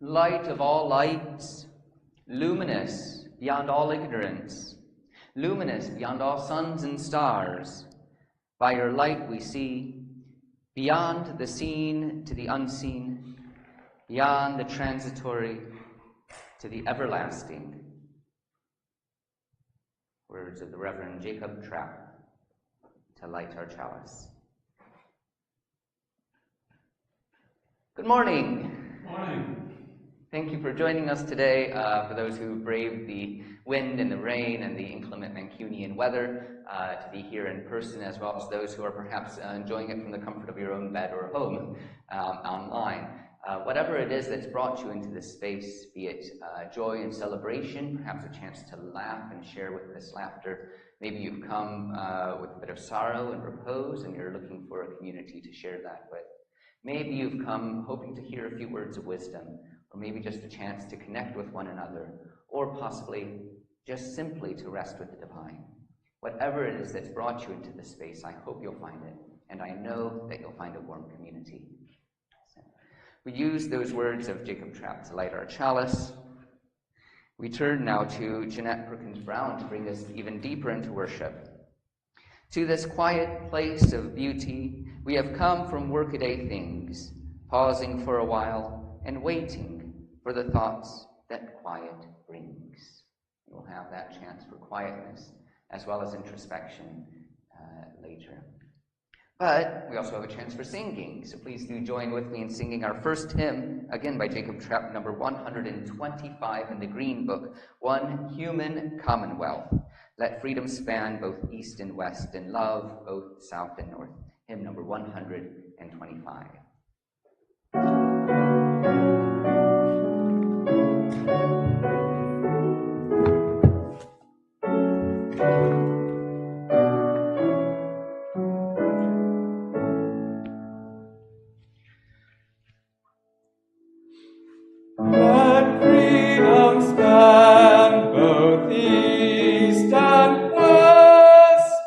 Light of all lights, luminous beyond all ignorance, luminous beyond all suns and stars. By your light we see, beyond the seen to the unseen, beyond the transitory to the everlasting. Words of the Reverend Jacob Trapp to light our chalice. Good morning. Morning. Thank you for joining us today. For those who braved the wind and the rain and the inclement Mancunian weather, to be here in person, as well as those who are perhaps enjoying it from the comfort of your own bed or home online. Whatever it is that's brought you into this space, be it joy and celebration, perhaps a chance to laugh and share with this laughter. Maybe you've come with a bit of sorrow and repose, and you're looking for a community to share that with. Maybe you've come hoping to hear a few words of wisdom, or maybe just a chance to connect with one another, or possibly just simply to rest with the divine. Whatever it is that's brought you into this space, I hope you'll find it, and I know that you'll find a warm community. So, we use those words of Jacob Trapp to light our chalice. We turn now to Jeanette Perkins Brown to bring us even deeper into worship. To this quiet place of beauty, we have come from workaday things, pausing for a while and waiting for the thoughts that quiet brings. We'll have that chance for quietness as well as introspection later. But we also have a chance for singing, so please do join with me in singing our first hymn, again by Jacob Trapp, number 125 in the Green Book, One Human Commonwealth. Let freedom span both east and west, and love both south and north. Hymn number 125. Let freedom span both east and west,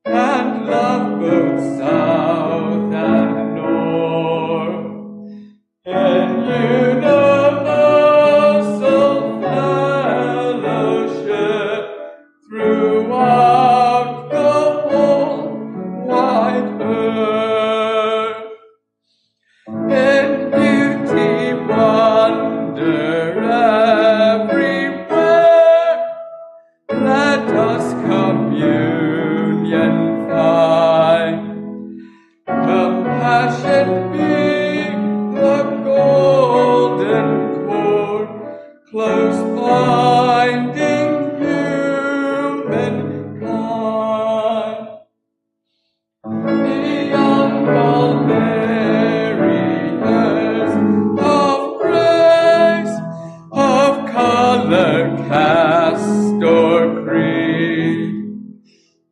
and love both south and north, in universal fellowship throughout the whole wide earth. In beauty, wonder everywhere, let us communion find. Compassion be the golden cord, close binding humankind. Beyond all barriers of grace, of color, caste, or creed,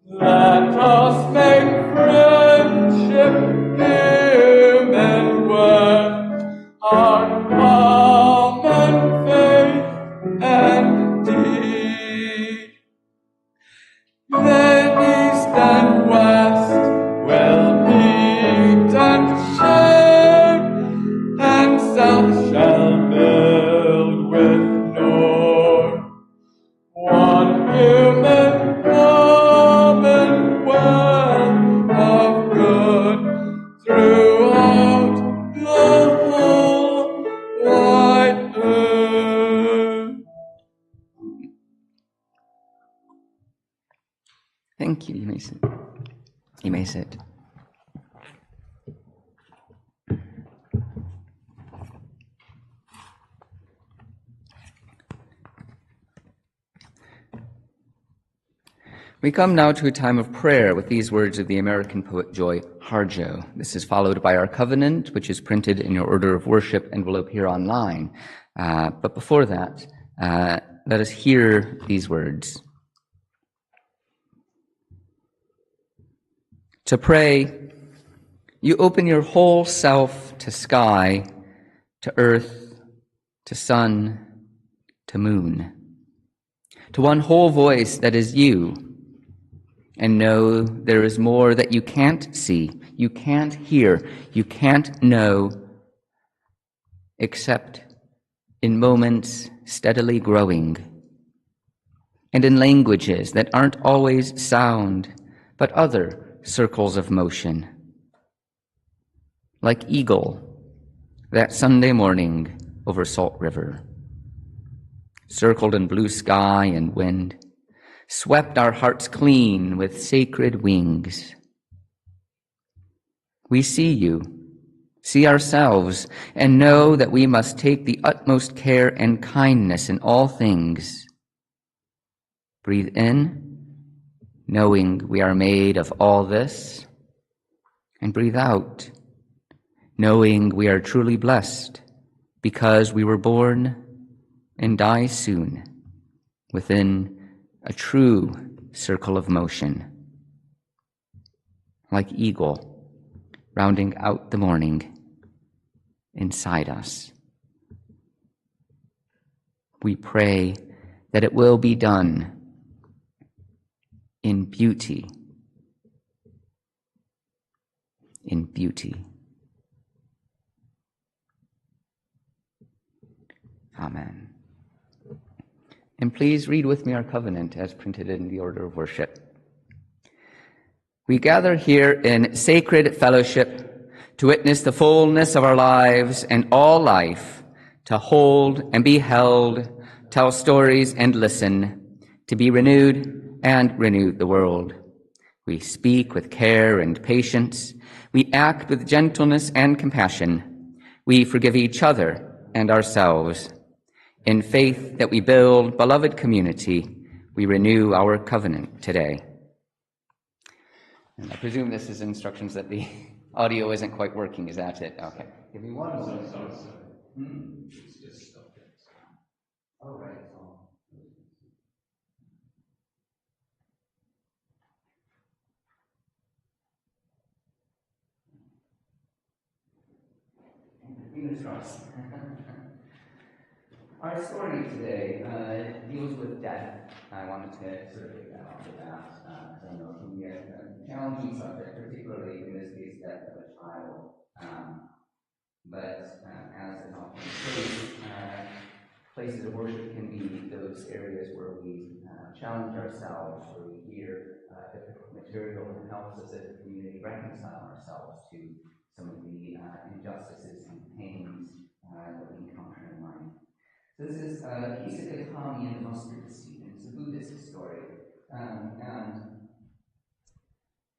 let us make friendship human worth, our common faith and deed. Then east and west will meet and share, and south shall build with north. One human commonwealth of good throughout the whole wide earth. Thank you. You may sit. You may sit. We come now to a time of prayer with these words of the American poet Joy Harjo. This is followed by our covenant, which is printed in your order of worship and will appear online. But before that, let us hear these words. To pray, you open your whole self to sky, to earth, to sun, to moon, to one whole voice that is you, and know there is more that you can't see, you can't hear, you can't know, except in moments steadily growing, and in languages that aren't always sound, but other circles of motion. Like Eagle, that Sunday morning over Salt River, circled in blue sky and wind, swept our hearts clean with sacred wings. We see you, see ourselves, and know that we must take the utmost care and kindness in all things. Breathe in, knowing we are made of all this, and breathe out, knowing we are truly blessed because we were born and die soon within a true circle of motion. Like Eagle, rounding out the morning inside us. we pray that it will be done in beauty. In beauty. Amen. And please read with me our covenant as printed in the order of worship. We gather here in sacred fellowship to witness the fullness of our lives and all life, to hold and be held, tell stories and listen, to be renewed and renew the world. We speak with care and patience. We act with gentleness and compassion. We forgive each other and ourselves. In faith that we build beloved community, we renew our covenant today. And I presume this is instructions that the audio isn't quite working. Is that it? Okay. Give me one moment. Sorry. It's just stopped. Oh, right. Fingers crossed. Our story today deals with death. I wanted to sort of get that off the bat, because I know it can be a challenging subject, particularly in this case, death of a child. But as is often the case, places of worship can be those areas where we challenge ourselves, where we hear difficult material that helps us as a community reconcile ourselves to some of the injustices and pains that we encounter in life. So this is Kisakatami and the mustard seed, and it's a Buddhist story. And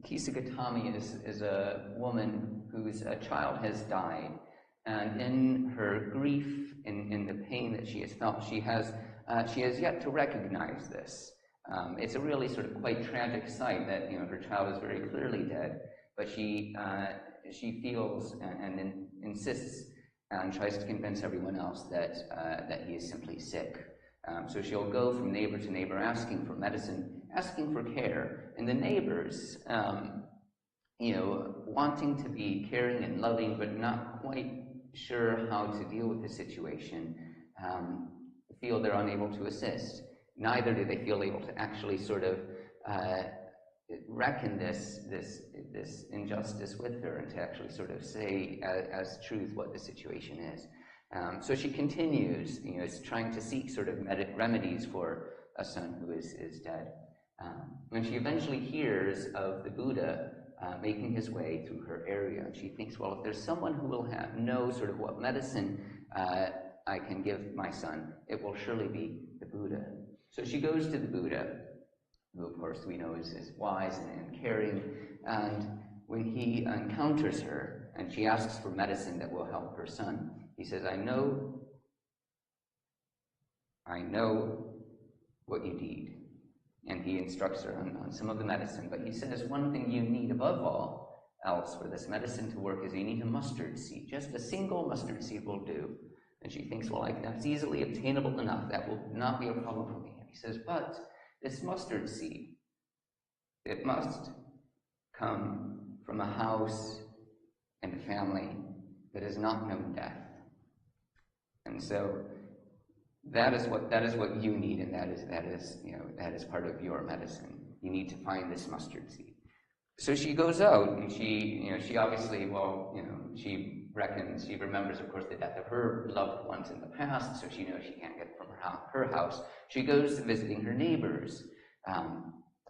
Kisakatami is a woman whose child has died, and in her grief, in the pain that she has felt, she has yet to recognize this. It's a really sort of quite tragic sight that her child is very clearly dead, but she feels and insists and tries to convince everyone else that he is simply sick. So she'll go from neighbor to neighbor asking for medicine, asking for care, and the neighbors, wanting to be caring and loving, but not quite sure how to deal with the situation, feel they're unable to assist. Neither do they feel able to actually sort of reckon this injustice with her and to actually sort of say as truth what the situation is. So she continues, trying to seek sort of remedies for a son who is dead. When she eventually hears of the Buddha making his way through her area, she thinks, well, if there's someone who will know sort of what medicine I can give my son, it will surely be the Buddha. So she goes to the Buddha, who of course we know is wise and caring, and when he encounters her and she asks for medicine that will help her son, he says, I know what you need. And he instructs her on some of the medicine, but he says one thing you need above all else for this medicine to work is you need a mustard seed. Just a single mustard seed will do. And she thinks, well, that's easily obtainable enough. That will not be a problem for me. And he says, but this mustard seed, it must come from a house and a family that has not known death. And so that is what you need, and that is part of your medicine. You need to find this mustard seed. So she goes out, and she obviously, she remembers, of course, the death of her loved ones in the past, so she knows she can't get from her house. She goes visiting her neighbors,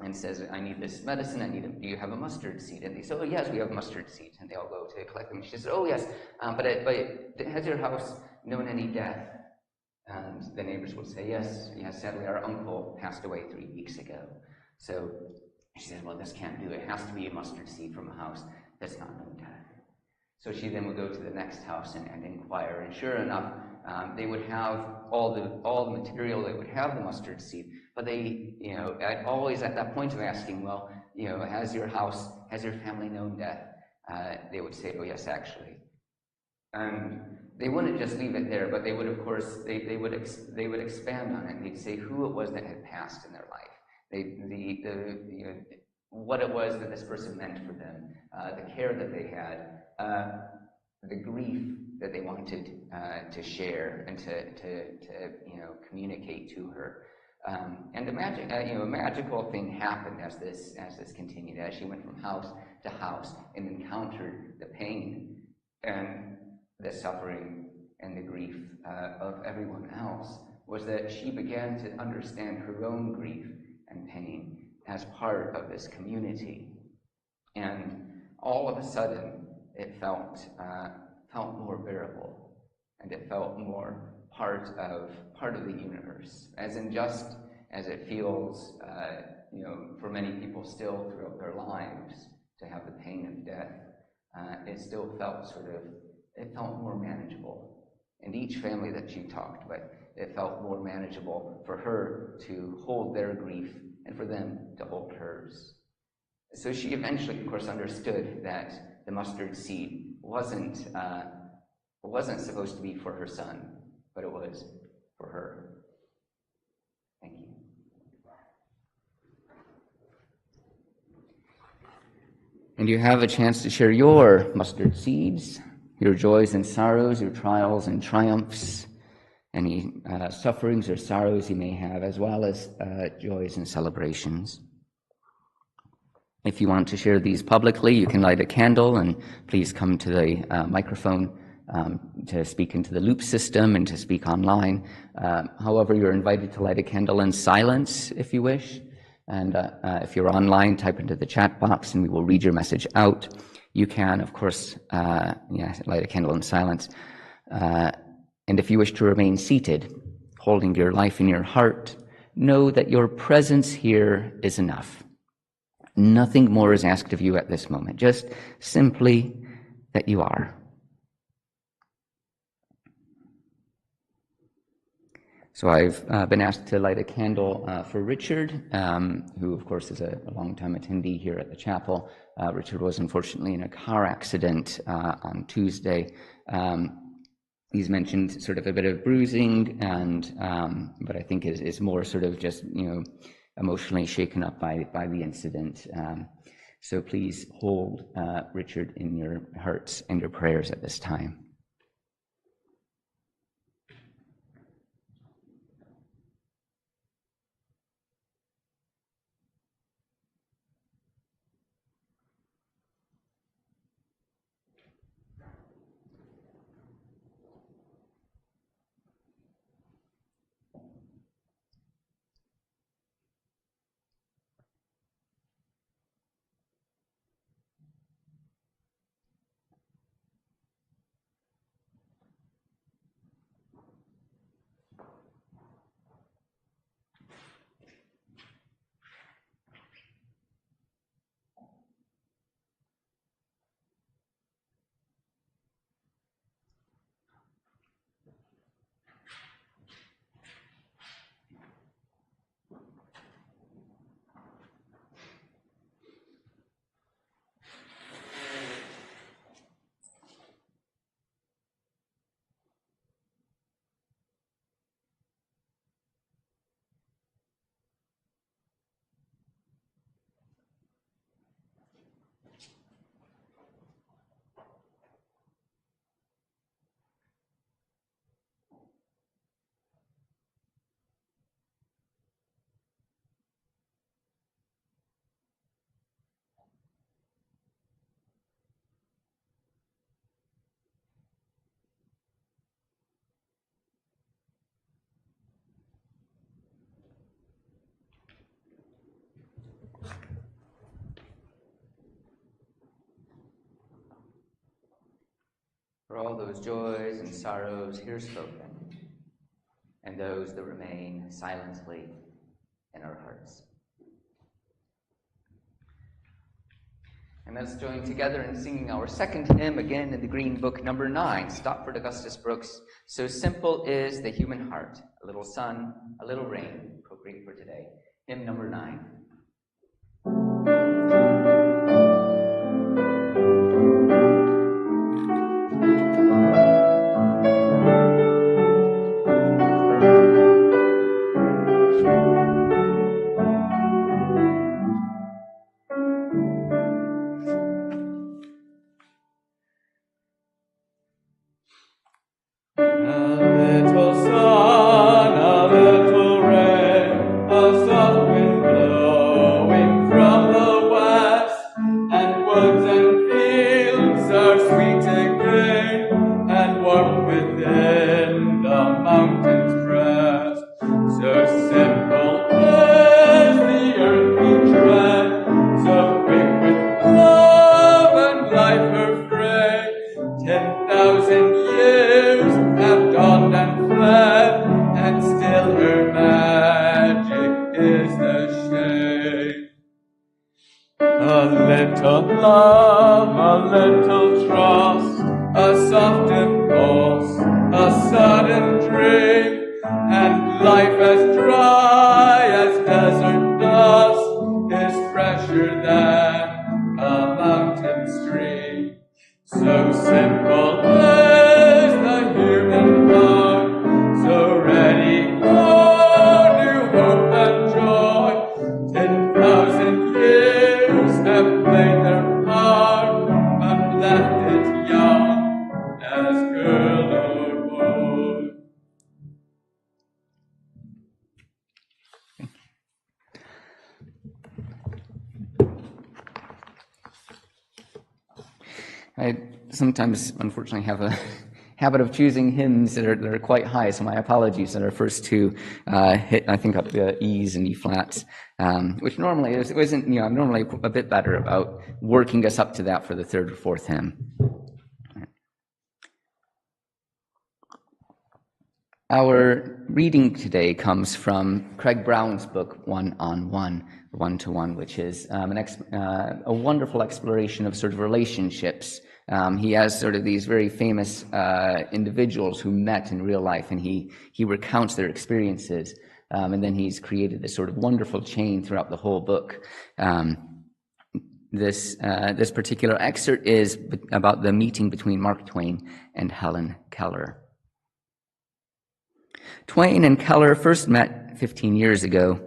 and says, I need this medicine, do you have a mustard seed? And they say, oh, yes, we have mustard seeds. And they all go to collect them. She says, oh, yes, but has your house known any death? And the neighbors will say, yes, sadly, our uncle passed away 3 weeks ago. So she says, well, this can't do it. It has to be a mustard seed from a house that's not known death. So she then would go to the next house and inquire. And sure enough, they would have all the material. They would have the mustard seed. But they, always at that point of asking, well, has your family known death? They would say, oh, yes, actually. And they wouldn't just leave it there, but they would, of course, they would expand on it. They'd say who it was that had passed in their life, what it was that this person meant for them, the care that they had, the grief that they wanted to share and to communicate to her. And a magical thing happened as this continued, as she went from house to house and encountered the pain and the suffering and the grief of everyone else, was that she began to understand her own grief and pain as part of this community. And all of a sudden, it felt more bearable, and it felt more part of the universe, as unjust as it feels, for many people still throughout their lives to have the pain of death. It still felt more manageable. And each family that she talked with, it felt more manageable for her to hold their grief and for them to hold hers. So she eventually, of course, understood that the mustard seed wasn't supposed to be for her son, but it was for her. Thank you. And you have a chance to share your mustard seeds, your joys and sorrows, your trials and triumphs, any sufferings or sorrows you may have, as well as joys and celebrations. If you want to share these publicly, you can light a candle, and please come to the microphone to speak into the loop system and to speak online. However, you're invited to light a candle in silence if you wish. And if you're online, type into the chat box and we will read your message out. You can, of course, light a candle in silence. And if you wish to remain seated, holding your life in your heart, know that your presence here is enough. Nothing more is asked of you at this moment, just simply that you are. So I've been asked to light a candle for Richard, who of course is a long-time attendee here at the chapel. Richard was unfortunately in a car accident on Tuesday. He's mentioned sort of a bit of bruising, but I think is more sort of just emotionally shaken up by the incident. So please hold Richard in your hearts and your prayers at this time. For all those joys and sorrows here spoken, and those that remain silently in our hearts. And let's join together in singing our second hymn, again in the Green Book, number 9, Stopford Augustus Brooks. So simple is the human heart, a little sun, a little rain, appropriate for today. Hymn number 9. years have dawned and fled, and still her magic is the shade. A little love, a little trust, a soft impulse, a sudden dream, and life as dry as desert dust is fresher than a mountain stream. So simple is the human heart, so ready for new hope and joy. 10,000 years have played their part, but left it young as girl or boy. I sometimes, unfortunately, have a habit of choosing hymns that are quite high, so my apologies that our first two hit, I think, up the E's and E flats, which normally isn't, I'm normally a bit better about working us up to that for the third or fourth hymn. Our reading today comes from Craig Brown's book, One-on-One, which is a wonderful exploration of sort of relationships. He has sort of these very famous individuals who met in real life, and he recounts their experiences, and then he's created this sort of wonderful chain throughout the whole book. This particular excerpt is about the meeting between Mark Twain and Helen Keller. Twain and Keller first met 15 years ago,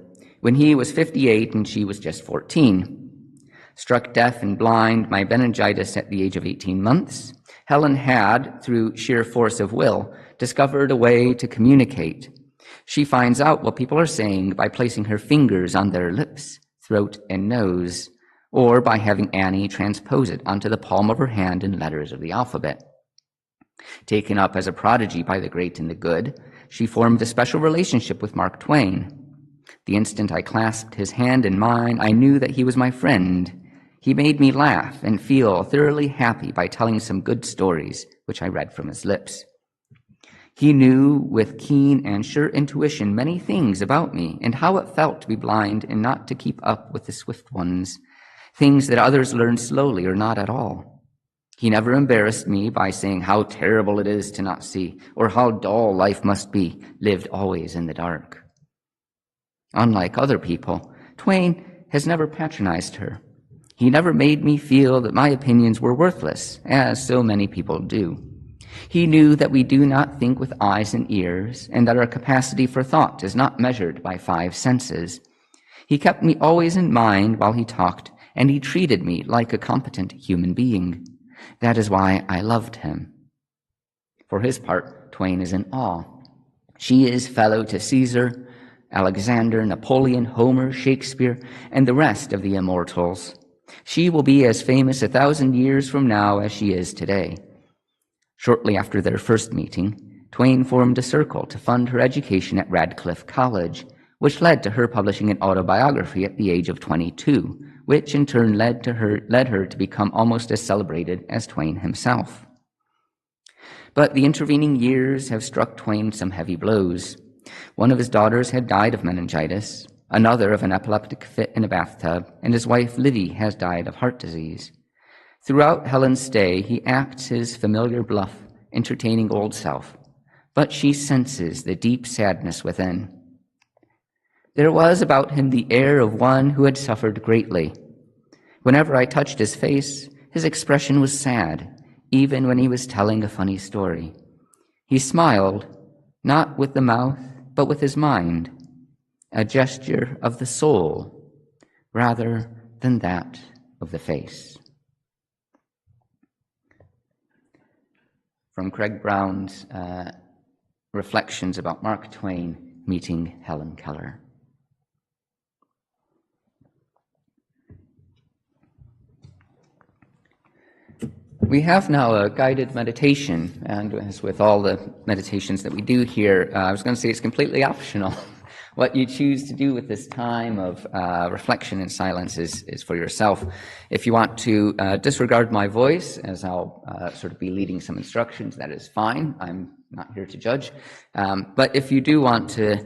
when he was 58 and she was just 14. Struck deaf and blind by meningitis at the age of 18 months, Helen had, through sheer force of will, discovered a way to communicate. She finds out what people are saying by placing her fingers on their lips, throat, and nose, or by having Annie transpose it onto the palm of her hand in letters of the alphabet. Taken up as a prodigy by the great and the good, she formed a special relationship with Mark Twain. The instant I clasped his hand in mine, I knew that he was my friend. He made me laugh and feel thoroughly happy by telling some good stories, which I read from his lips. He knew with keen and sure intuition many things about me and how it felt to be blind and not to keep up with the swift ones, things that others learned slowly or not at all. He never embarrassed me by saying how terrible it is to not see, or how dull life must be, lived always in the dark. Unlike other people, Twain has never patronized her. He never made me feel that my opinions were worthless, as so many people do. He knew that we do not think with eyes and ears, and that our capacity for thought is not measured by 5 senses. He kept me always in mind while he talked, and he treated me like a competent human being. That is why I loved him. For his part, Twain is in awe. She is fellow to Caesar, Alexander, Napoleon, Homer, Shakespeare, and the rest of the immortals. She will be as famous 1,000 years from now as she is today. Shortly after their first meeting, Twain formed a circle to fund her education at Radcliffe College, which led to her publishing an autobiography at the age of 22, which in turn led her to become almost as celebrated as Twain himself. But the intervening years have struck Twain some heavy blows. One of his daughters had died of meningitis, another of an epileptic fit in a bathtub, and his wife Livy has died of heart disease. Throughout Helen's stay, he acts his familiar bluff, entertaining old self, but she senses the deep sadness within. There was about him the air of one who had suffered greatly. Whenever I touched his face, his expression was sad, even when he was telling a funny story. He smiled, not with the mouth, but with his mind, a gesture of the soul rather than that of the face. From Craig Brown's Reflections about Mark Twain meeting Helen Keller. We have now a guided meditation, and as with all the meditations that we do here, I was going to say it's completely optional, What you choose to do with this time of reflection and silence is for yourself. If you want to disregard my voice, as I'll sort of be leading some instructions, that is fine. I'm not here to judge. But if you do want to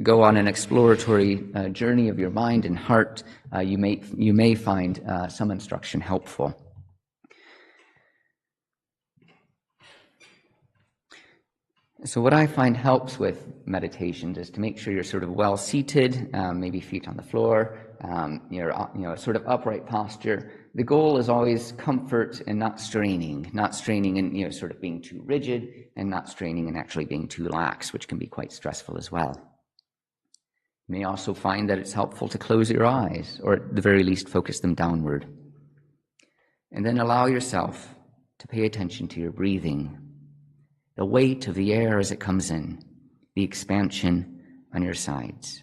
go on an exploratory journey of your mind and heart, you may find some instruction helpful. So what I find helps with meditations is to make sure you're sort of well seated, maybe feet on the floor, you're sort of upright posture. The goal is always comfort and not straining and sort of being too rigid, and not straining and actually being too lax, which can be quite stressful as well. You may also find that it's helpful to close your eyes, or at the very least focus them downward. And then allow yourself to pay attention to your breathing, the weight of the air as it comes in, the expansion on your sides.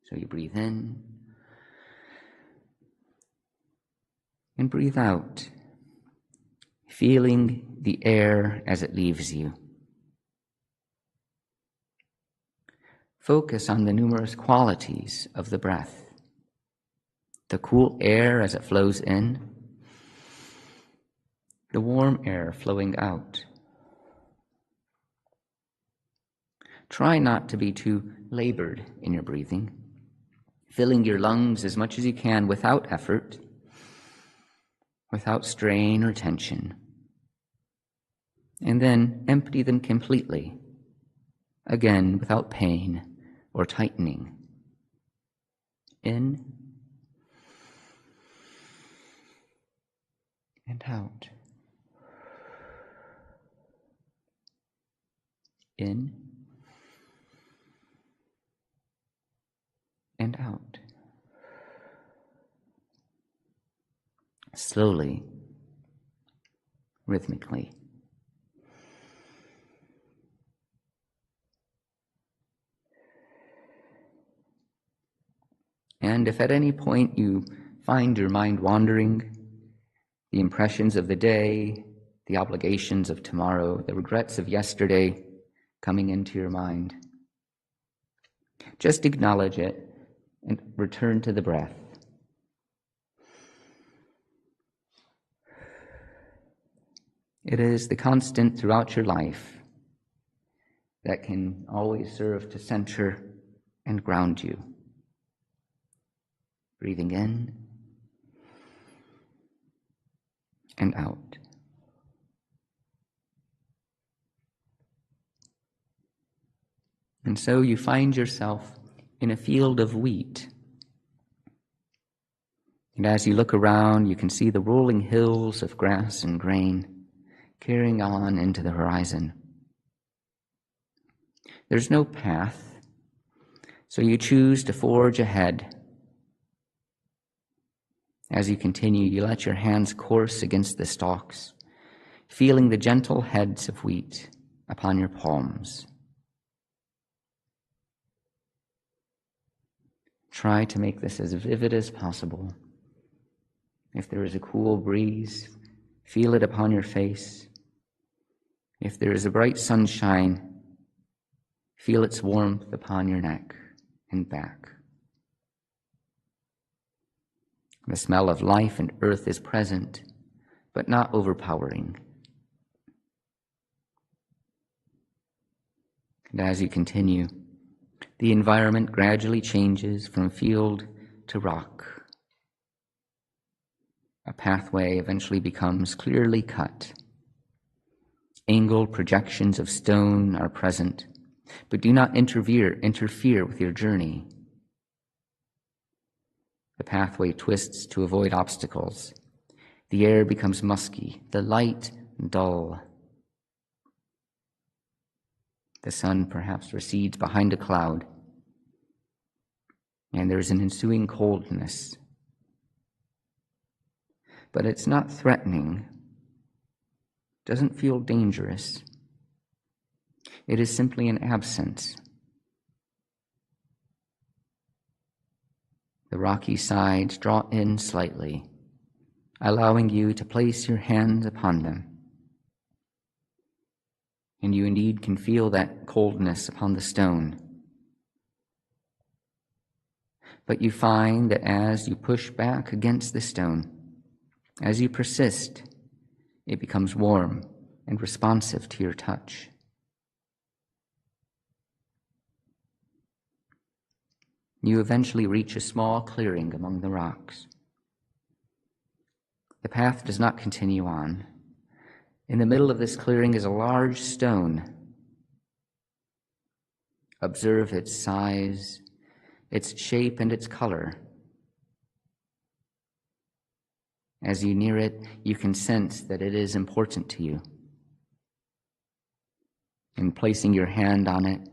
So you breathe in and breathe out, feeling the air as it leaves you. Focus on the numerous qualities of the breath. The cool air as it flows in, the warm air flowing out. Try not to be too labored in your breathing, filling your lungs as much as you can without effort, without strain or tension. And then empty them completely, again without pain or tightening. In and out. In and out. Slowly, rhythmically. And if at any point you find your mind wandering, the impressions of the day, the obligations of tomorrow, the regrets of yesterday coming into your mind, just acknowledge it and return to the breath. It is the constant throughout your life that can always serve to center and ground you. Breathing in and out. And so you find yourself in a field of wheat. And as you look around, you can see the rolling hills of grass and grain carrying on into the horizon. There's no path, so you choose to forge ahead. As you continue, you let your hands course against the stalks, feeling the gentle heads of wheat upon your palms. Try to make this as vivid as possible. If there is a cool breeze, feel it upon your face. If there is a bright sunshine, feel its warmth upon your neck and back. The smell of life and earth is present, but not overpowering. And as you continue, the environment gradually changes from field to rock. A pathway eventually becomes clearly cut. Angled projections of stone are present, but do not interfere with your journey. The pathway twists to avoid obstacles. The air becomes musky, the light dull. The sun perhaps recedes behind a cloud, and there is an ensuing coldness. But it's not threatening, doesn't feel dangerous. It is simply an absence. The rocky sides draw in slightly, allowing you to place your hands upon them. And you indeed can feel that coldness upon the stone, But you find that as you push back against the stone, as you persist, it becomes warm and responsive to your touch. You eventually reach a small clearing among the rocks. The path does not continue on. In the middle of this clearing is a large stone. Observe its size, its shape, and its color. As you near it, you can sense that it is important to you. In placing your hand on it,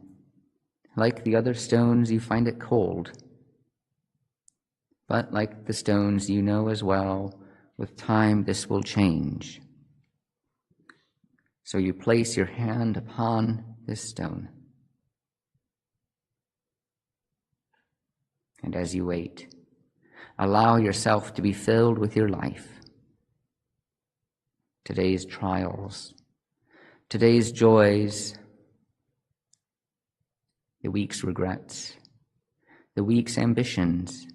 like the other stones, you find it cold. But like the stones, you know as well, with time this will change. So you place your hand upon this stone. And as you wait, allow yourself to be filled with your life. Today's trials, today's joys, the week's regrets, the week's ambitions,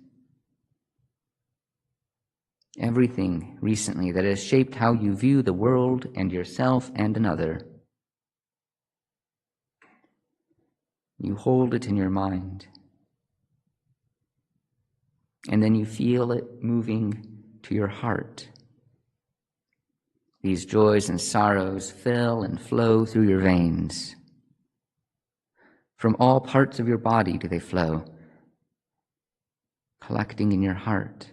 everything recently that has shaped how you view the world and yourself and another. You hold it in your mind, and then you feel it moving to your heart. These joys and sorrows fill and flow through your veins. From all parts of your body do they flow, collecting in your heart.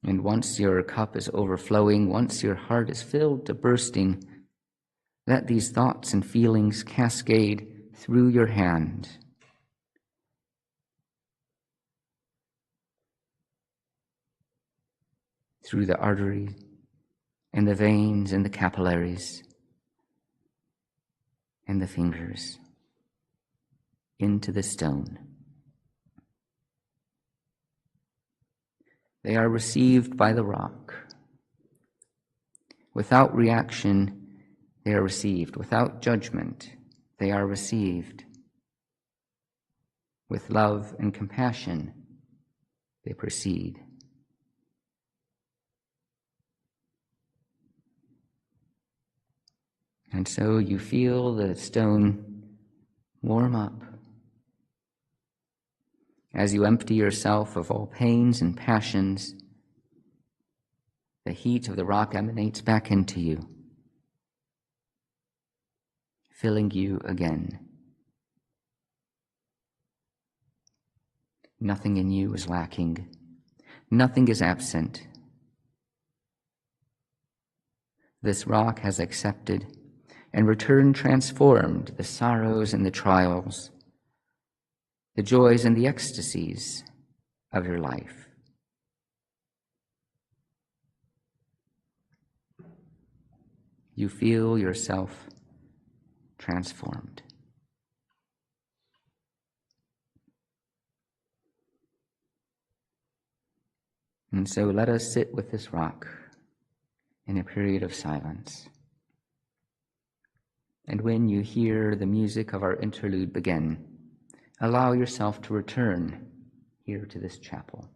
And once your cup is overflowing, once your heart is filled to bursting, let these thoughts and feelings cascade through your hand. Through the arteries and the veins and the capillaries and the fingers into the stone. They are received by the rock. Without reaction, they are received. Without judgment, they are received. With love and compassion, they proceed. And so you feel the stone warm up. As you empty yourself of all pains and passions, the heat of the rock emanates back into you, filling you again. Nothing in you is lacking. Nothing is absent. This rock has accepted and returned transformed the sorrows and the trials, the joys and the ecstasies of your life. You feel yourself transformed. And so let us sit with this rock in a period of silence. And when you hear the music of our interlude begin, allow yourself to return here to this chapel.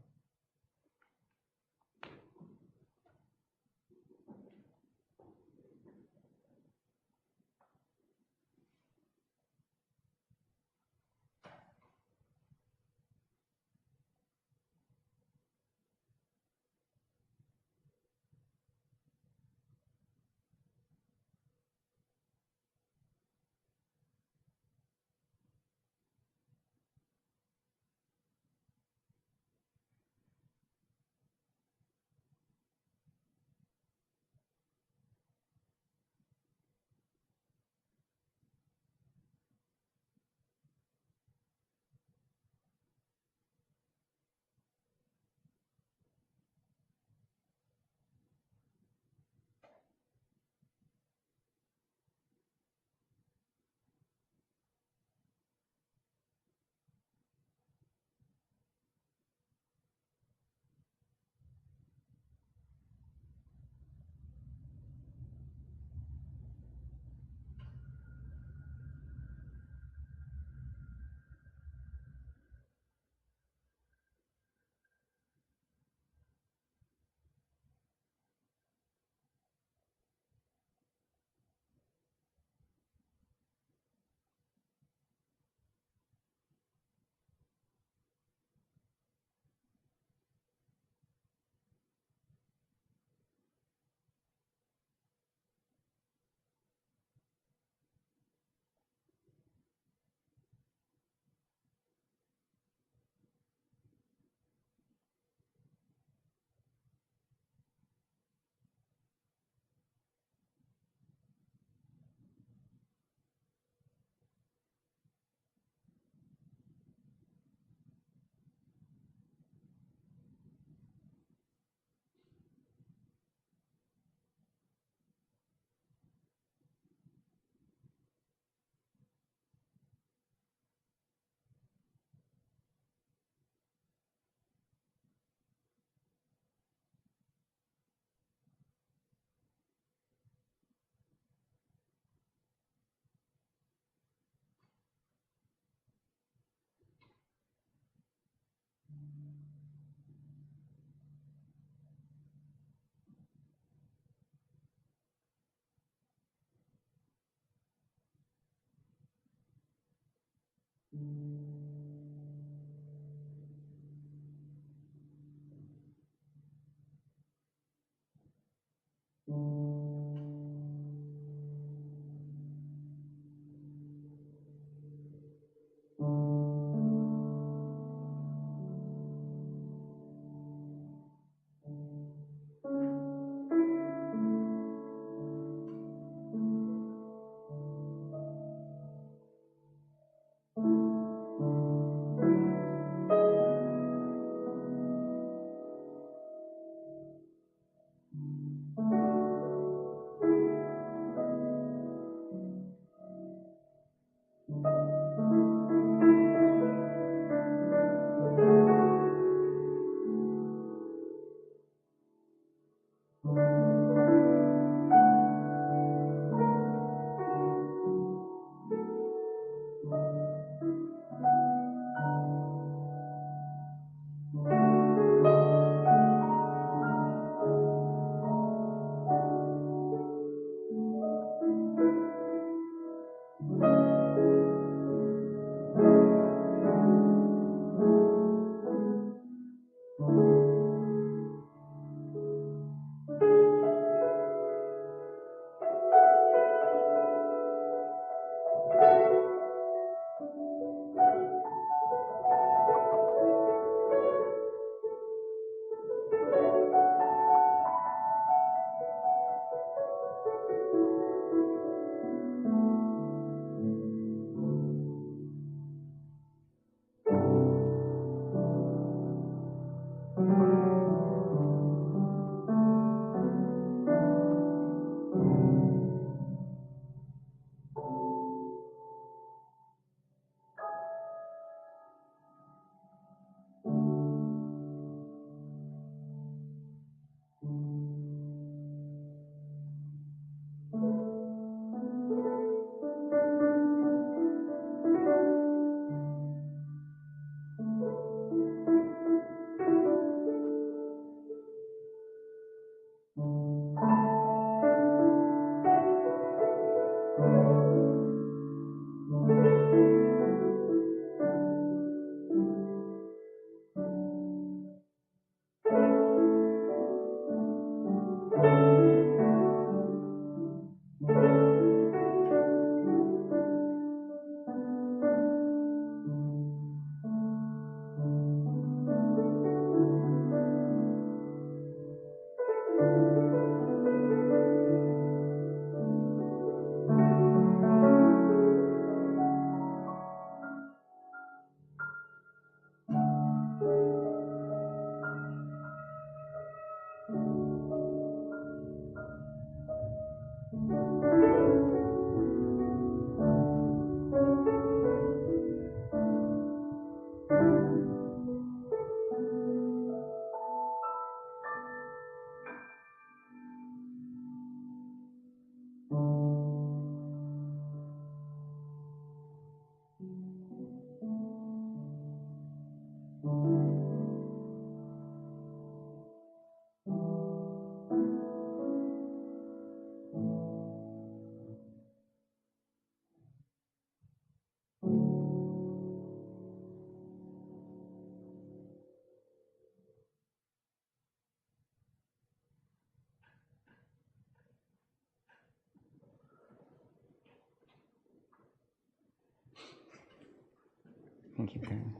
Thank you, Karen.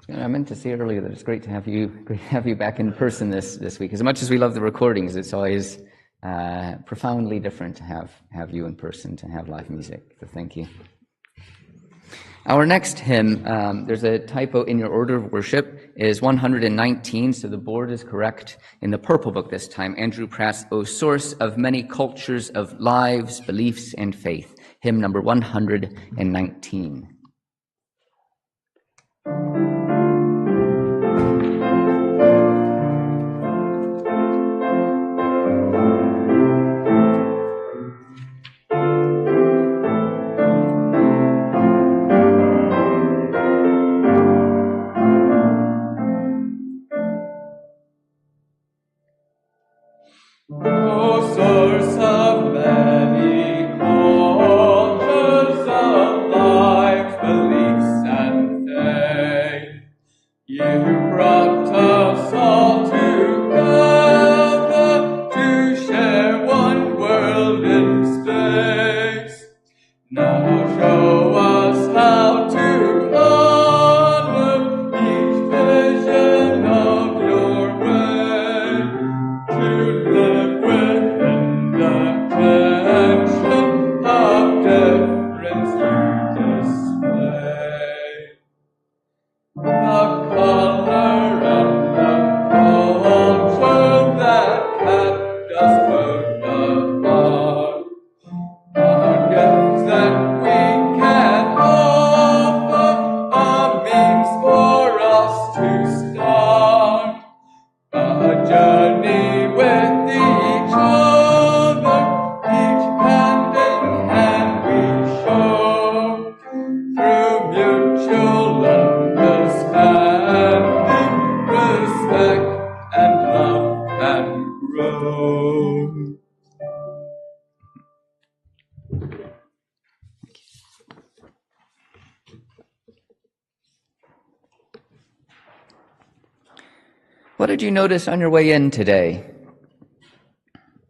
I meant to say earlier that it's great to have you back in person this week. As much as we love the recordings, it's always profoundly different to have you in person, to have live music. So thank you. Our next hymn, there's a typo in your order of worship, is 119, so the board is correct in the purple book this time. Andrew Pratt's O Source of Many Cultures of Lives, Beliefs, and Faith, hymn number 119. O source of many cultures and love can grow. What did you notice on your way in today?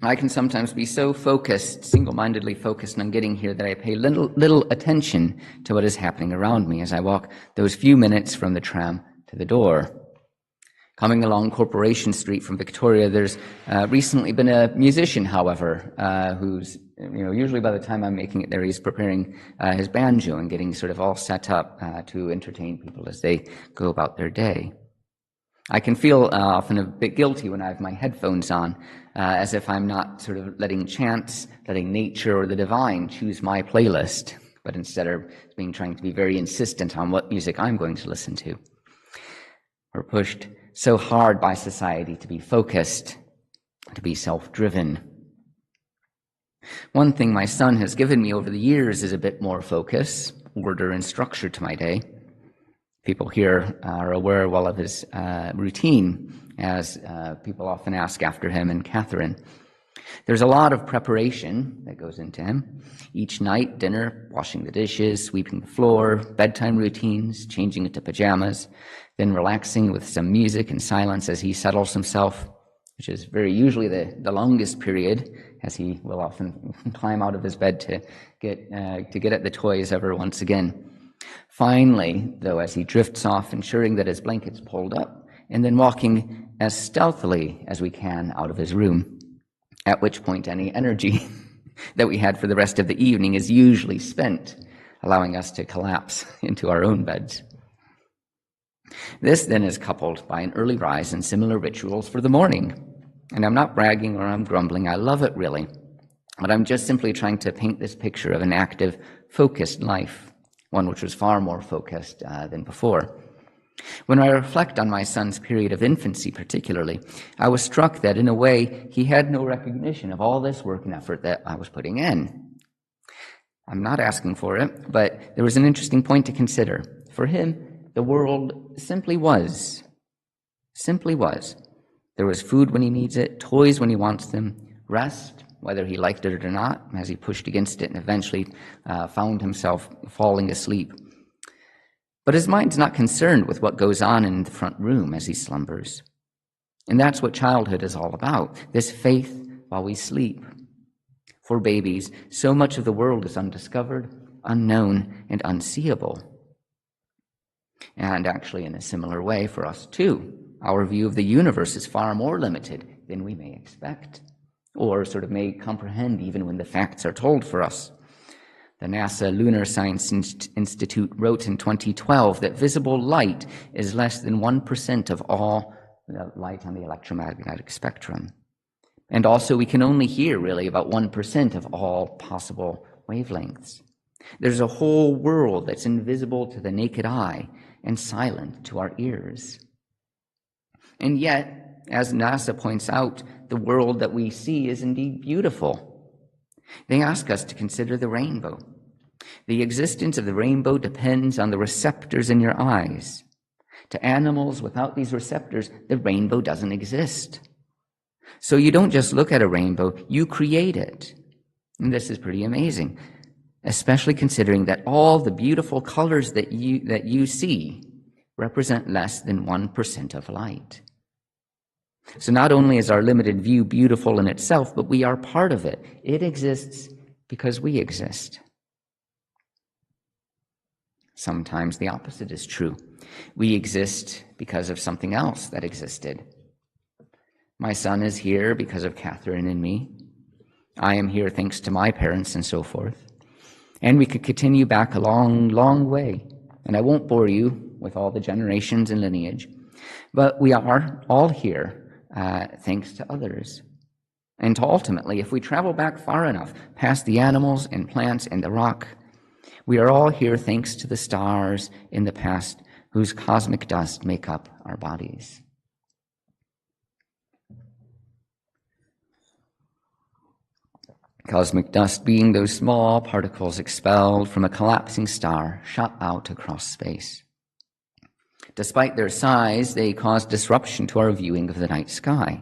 I can sometimes be so focused, single-mindedly focused on getting here that I pay little attention to what is happening around me as I walk those few minutes from the tram to the door. Coming along Corporation Street from Victoria, there's recently been a musician, however, who's, usually by the time I'm making it there, he's preparing his banjo and getting sort of all set up to entertain people as they go about their day. I can feel often a bit guilty when I have my headphones on, as if I'm not sort of letting chance, letting nature or the divine choose my playlist, but instead of trying to be very insistent on what music I'm going to listen to. We're pushed so hard by society to be focused, to be self-driven. One thing my son has given me over the years is a bit more focus, order, and structure to my day. People here are aware well of his routine, as people often ask after him and Catherine. There's a lot of preparation that goes into him. Each night, dinner, washing the dishes, sweeping the floor, bedtime routines, changing into pajamas, then relaxing with some music and silence as he settles himself, which is very usually the longest period, as he will often climb out of his bed to get at the toys ever once again. Finally, though, as he drifts off, ensuring that his blanket's pulled up, and then walking as stealthily as we can out of his room, at which point any energy that we had for the rest of the evening is usually spent, allowing us to collapse into our own beds. This then is coupled by an early rise and similar rituals for the morning. And I'm not bragging or I'm grumbling, I love it really. But I'm just simply trying to paint this picture of an active, focused life, one which was far more focused than before. When I reflect on my son's period of infancy particularly, I was struck that in a way he had no recognition of all this work and effort that I was putting in. I'm not asking for it, but there was an interesting point to consider. For him, the world simply was. Simply was. There was food when he needs it, toys when he wants them, rest, whether he liked it or not, as he pushed against it and eventually found himself falling asleep. But his mind's not concerned with what goes on in the front room as he slumbers. And that's what childhood is all about, this faith while we sleep. For babies, so much of the world is undiscovered, unknown, and unseeable. And actually, in a similar way for us too, our view of the universe is far more limited than we may expect, or sort of may comprehend even when the facts are told for us. The NASA Lunar Science Institute wrote in 2012 that visible light is less than 1% of all light on the electromagnetic spectrum. And also, we can only hear really about 1% of all possible wavelengths. There's a whole world that's invisible to the naked eye and silent to our ears. And yet, as NASA points out, the world that we see is indeed beautiful. They ask us to consider the rainbow. The existence of the rainbow depends on the receptors in your eyes. To animals, without these receptors, the rainbow doesn't exist. So you don't just look at a rainbow, you create it. And this is pretty amazing, especially considering that all the beautiful colors that you see represent less than 1% of light. So not only is our limited view beautiful in itself, but we are part of it. It exists because we exist. Sometimes the opposite is true. We exist because of something else that existed. My son is here because of Catherine and me. I am here thanks to my parents and so forth. And we could continue back a long, long way. And I won't bore you with all the generations and lineage, but we are all here thanks to others. And ultimately, if we travel back far enough, past the animals and plants and the rock, we are all here thanks to the stars in the past whose cosmic dust make up our bodies. Cosmic dust being those small particles expelled from a collapsing star shot out across space. Despite their size, they cause disruption to our viewing of the night sky.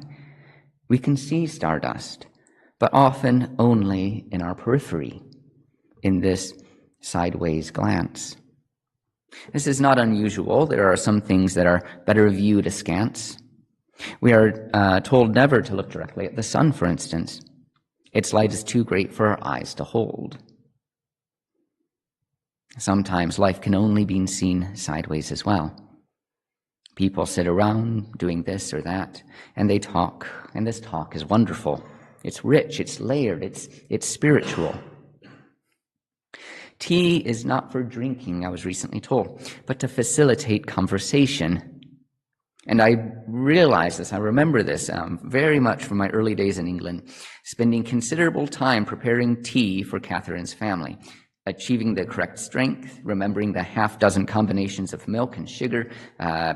We can see stardust, but often only in our periphery, in this sideways glance. This is not unusual. There are some things that are better viewed askance. We are told never to look directly at the sun, for instance. Its light is too great for our eyes to hold. Sometimes life can only be seen sideways as well. People sit around doing this or that, and they talk, and this talk is wonderful. It's rich, it's layered, it's spiritual. Tea is not for drinking, I was recently told, but to facilitate conversation. And I realize this, I remember this very much from my early days in England, spending considerable time preparing tea for Catherine's family, achieving the correct strength, remembering the half-dozen combinations of milk and sugar,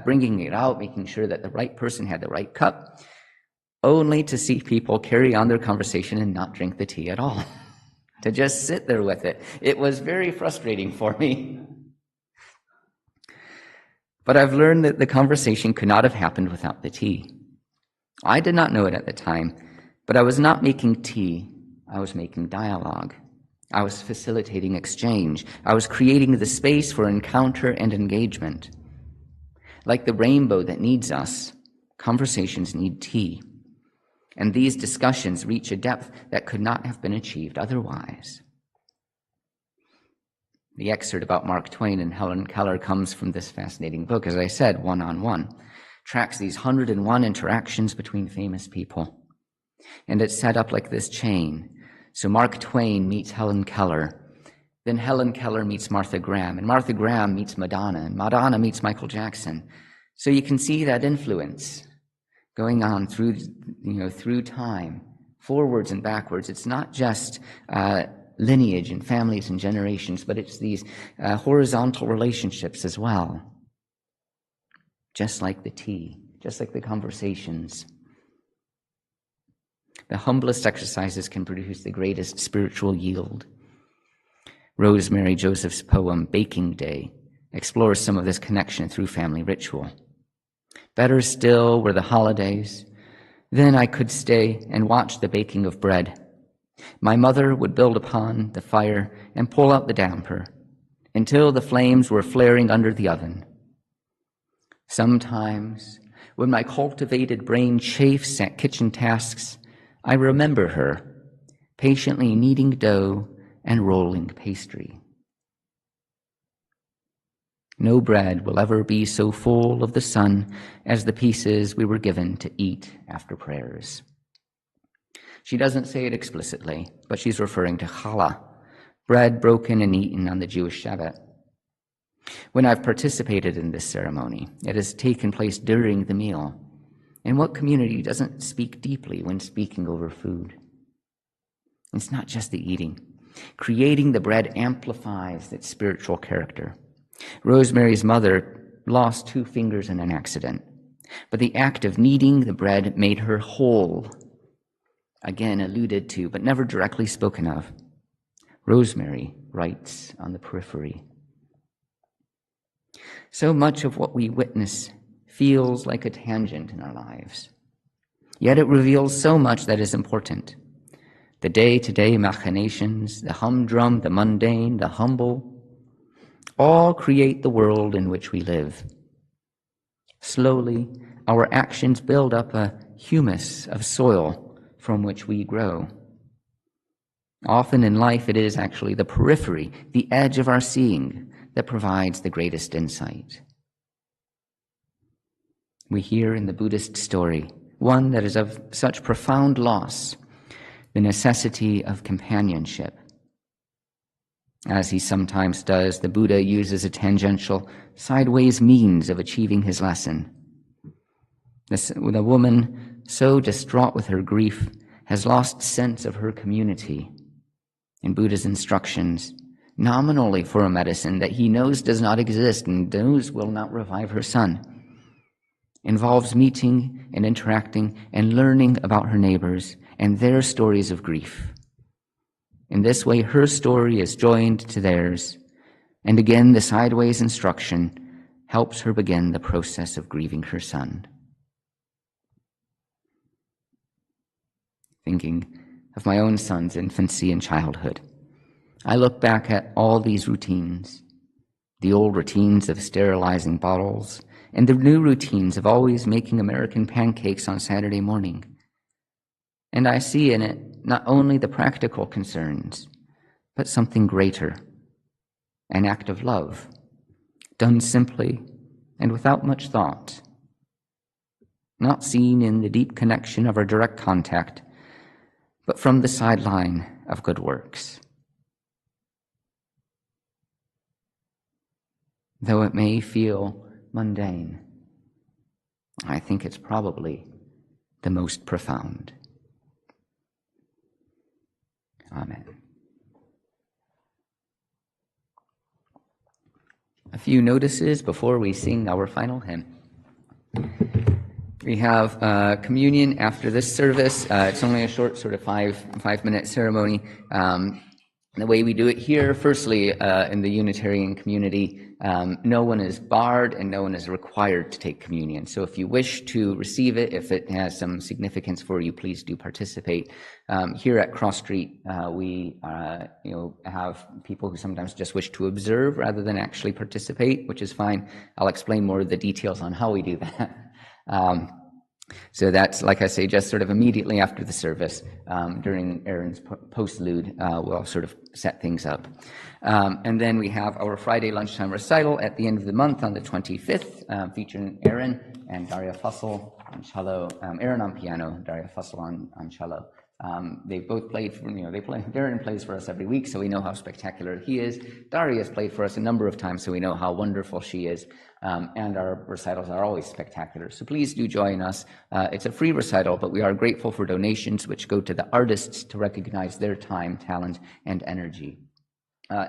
bringing it out, making sure that the right person had the right cup, only to see people carry on their conversation and not drink the tea at all, to just sit there with it. It was very frustrating for me. But I've learned that the conversation could not have happened without the tea. I did not know it at the time, but I was not making tea, I was making dialogue. I was facilitating exchange. I was creating the space for encounter and engagement. Like the rainbow that needs us, conversations need tea. And these discussions reach a depth that could not have been achieved otherwise. The excerpt about Mark Twain and Helen Keller comes from this fascinating book, as I said, One-on-One. Tracks these 101 interactions between famous people. And it's set up like this chain. So Mark Twain meets Helen Keller. Then Helen Keller meets Martha Graham. And Martha Graham meets Madonna. And Madonna meets Michael Jackson. So you can see that influence going on through time, forwards and backwards. It's not just lineage and families and generations, but it's these horizontal relationships as well. Just like the tea, just like the conversations. The humblest exercises can produce the greatest spiritual yield. Rosemary Joseph's poem, Baking Day, explores some of this connection through family ritual. Better still were the holidays. Then I could stay and watch the baking of bread. My mother would build upon the fire and pull out the damper until the flames were flaring under the oven. Sometimes, when my cultivated brain chafes at kitchen tasks, I remember her, patiently kneading dough and rolling pastry. No bread will ever be so full of the sun as the pieces we were given to eat after prayers. She doesn't say it explicitly, but she's referring to challah, bread broken and eaten on the Jewish Shabbat. When I've participated in this ceremony, it has taken place during the meal. And what community doesn't speak deeply when speaking over food? It's not just the eating. Creating the bread amplifies its spiritual character. Rosemary's mother lost 2 fingers in an accident, but the act of kneading the bread made her whole. Again alluded to, but never directly spoken of. Rosemary writes on the periphery. So much of what we witness feels like a tangent in our lives. Yet it reveals so much that is important. The day-to-day machinations, the humdrum, the mundane, the humble, all create the world in which we live. Slowly, our actions build up a humus of soil from which we grow. Often in life, it is actually the periphery, the edge of our seeing, that provides the greatest insight. We hear in the Buddhist story, one that is of such profound loss, the necessity of companionship. As he sometimes does, the Buddha uses a tangential, sideways means of achieving his lesson. The woman, so distraught with her grief, has lost sense of her community. In Buddha's instructions, nominally for a medicine that he knows does not exist and knows will not revive her son, involves meeting and interacting and learning about her neighbors and their stories of grief. In this way, her story is joined to theirs, and again the sideways instruction helps her begin the process of grieving her son. Thinking of my own son's infancy and childhood, I look back at all these routines, the old routines of sterilizing bottles, and the new routines of always making American pancakes on Saturday morning. And I see in it not only the practical concerns, but something greater, an act of love, done simply and without much thought, not seen in the deep connection of our direct contact, but from the sideline of good works. Though it may feel mundane, I think it's probably the most profound. Amen. A few notices before we sing our final hymn. We have communion after this service. It's only a short sort of five-minute ceremony. The way we do it here, firstly, in the Unitarian community, no one is barred and no one is required to take communion. So if you wish to receive it, if it has some significance for you, please do participate. Here at Cross Street, we have people who sometimes just wish to observe rather than actually participate, which is fine. I'll explain more of the details on how we do that. So that's, like I say, just sort of immediately after the service, during Aaron's postlude, we'll sort of set things up. And then we have our Friday lunchtime recital at the end of the month on the 25th, featuring Aaron and Daria Fussell on cello, Aaron on piano, Daria Fussell on cello. They both played for, Aaron plays for us every week, so we know how spectacular he is. Daria has played for us a number of times, so we know how wonderful she is. And our recitals are always spectacular. So please do join us. It's a free recital, but we are grateful for donations which go to the artists to recognize their time, talent, and energy.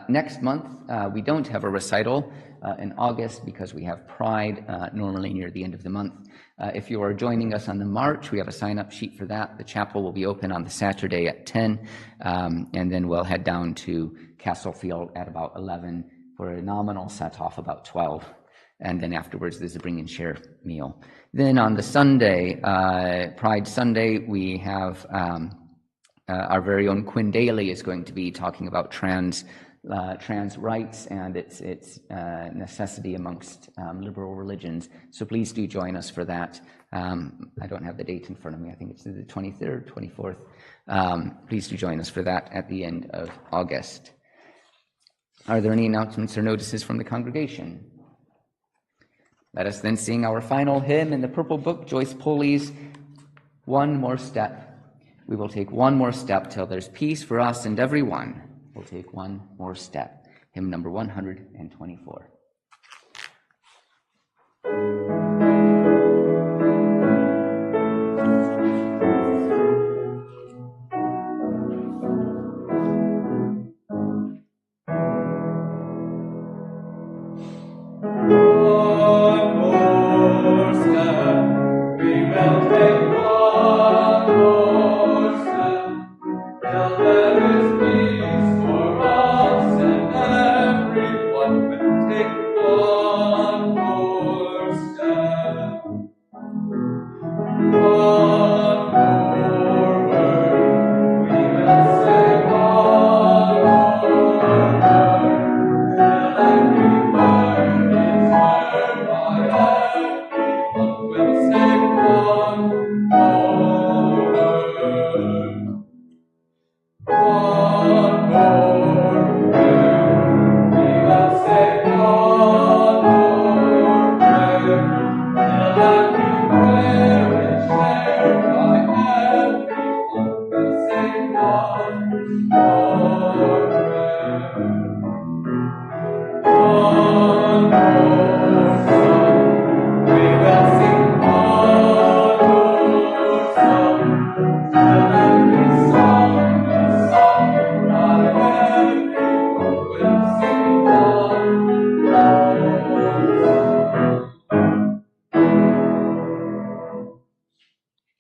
Next month, we don't have a recital in August because we have Pride normally near the end of the month. If you are joining us on the March, we have a sign-up sheet for that. The chapel will be open on the Saturday at 10, and then we'll head down to Castlefield at about 11 for a nominal set-off about 12. And then afterwards, there's a bring and share meal. Then on the Sunday, Pride Sunday, we have our very own Quinn Daly is going to be talking about trans rights and its necessity amongst liberal religions. So please do join us for that. I don't have the date in front of me. I think it's the 23rd, 24th. Please do join us for that at the end of August. Are there any announcements or notices from the congregation? Let us then sing our final hymn in the Purple Book, Joyce Poley's One More Step. We will take one more step till there's peace for us and everyone. We'll take one more step. Hymn number 124.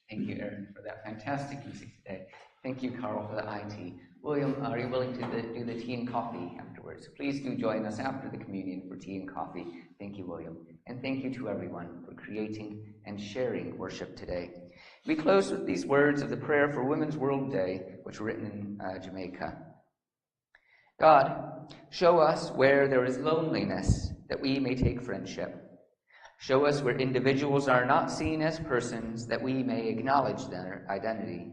Thank you, Aaron, for that fantastic music today. Thank you, Carl, for the high tea. William, are you willing to do the tea and coffee afterwards? Please do join us after the communion for tea and coffee. Thank you, William. And thank you to everyone for creating and sharing worship today. We close with these words of the prayer for Women's World Day, which were written in Jamaica. God, show us where there is loneliness, that we may take friendship. Show us where individuals are not seen as persons, that we may acknowledge their identity.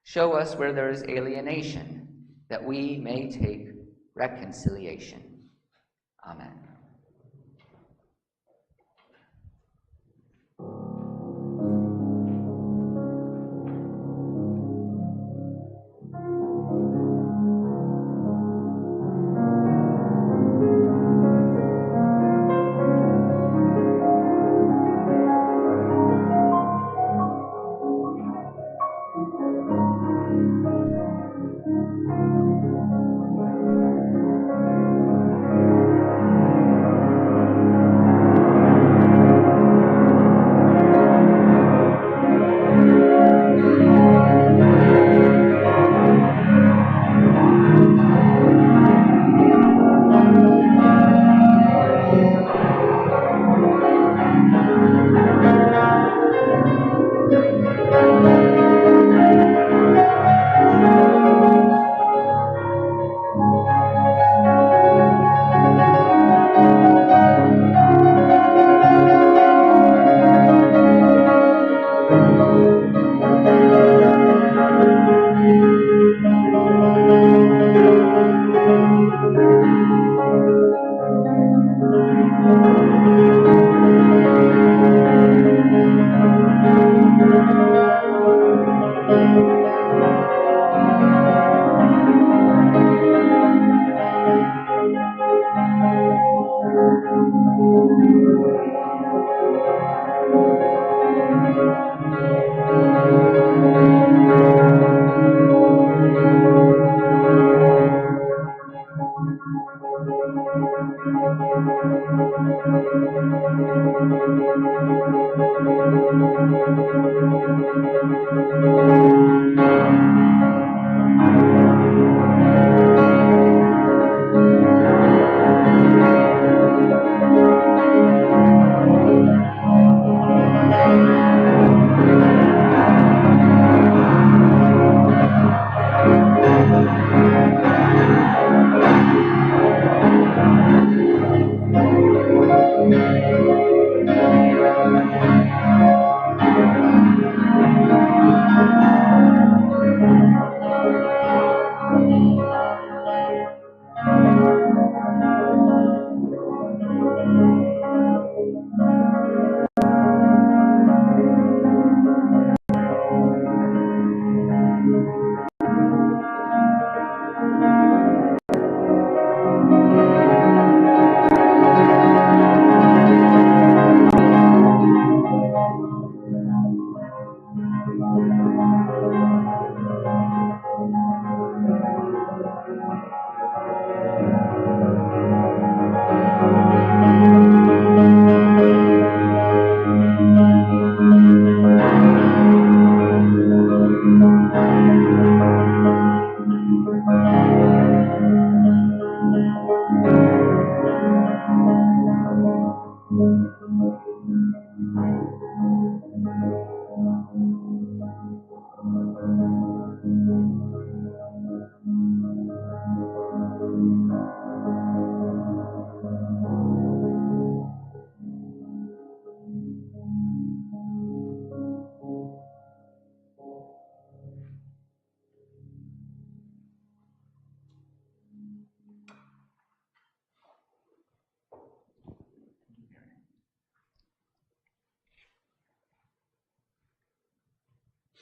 Show us where there is alienation, that we may take reconciliation. Amen.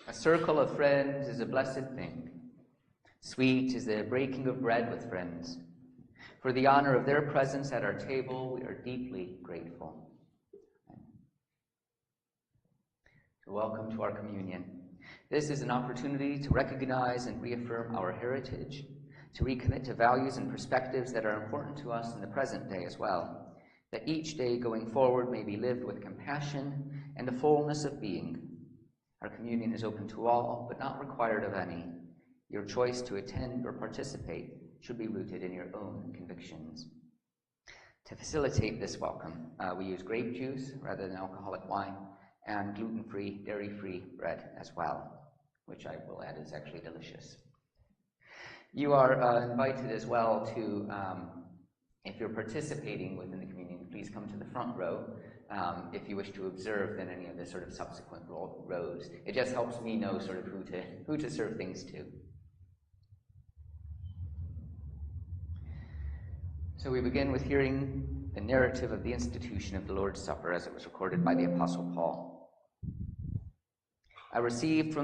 A circle of friends is a blessed thing. Sweet is the breaking of bread with friends. For the honor of their presence at our table, we are deeply grateful. Welcome to our communion. This is an opportunity to recognize and reaffirm our heritage, to recommit to values and perspectives that are important to us in the present day as well, that each day going forward may be lived with compassion and the fullness of being. Our communion is open to all, but not required of any. Your choice to attend or participate should be rooted in your own convictions. To facilitate this welcome, we use grape juice rather than alcoholic wine, and gluten-free, dairy-free bread as well, which I will add is actually delicious. You are invited as well to, if you're participating within the communion, please come to the front row. If you wish to observe, then any of the sort of subsequent rows. It just helps me know sort of who to serve things to. So we begin with hearing the narrative of the institution of the Lord's Supper as it was recorded by the Apostle Paul. I received from the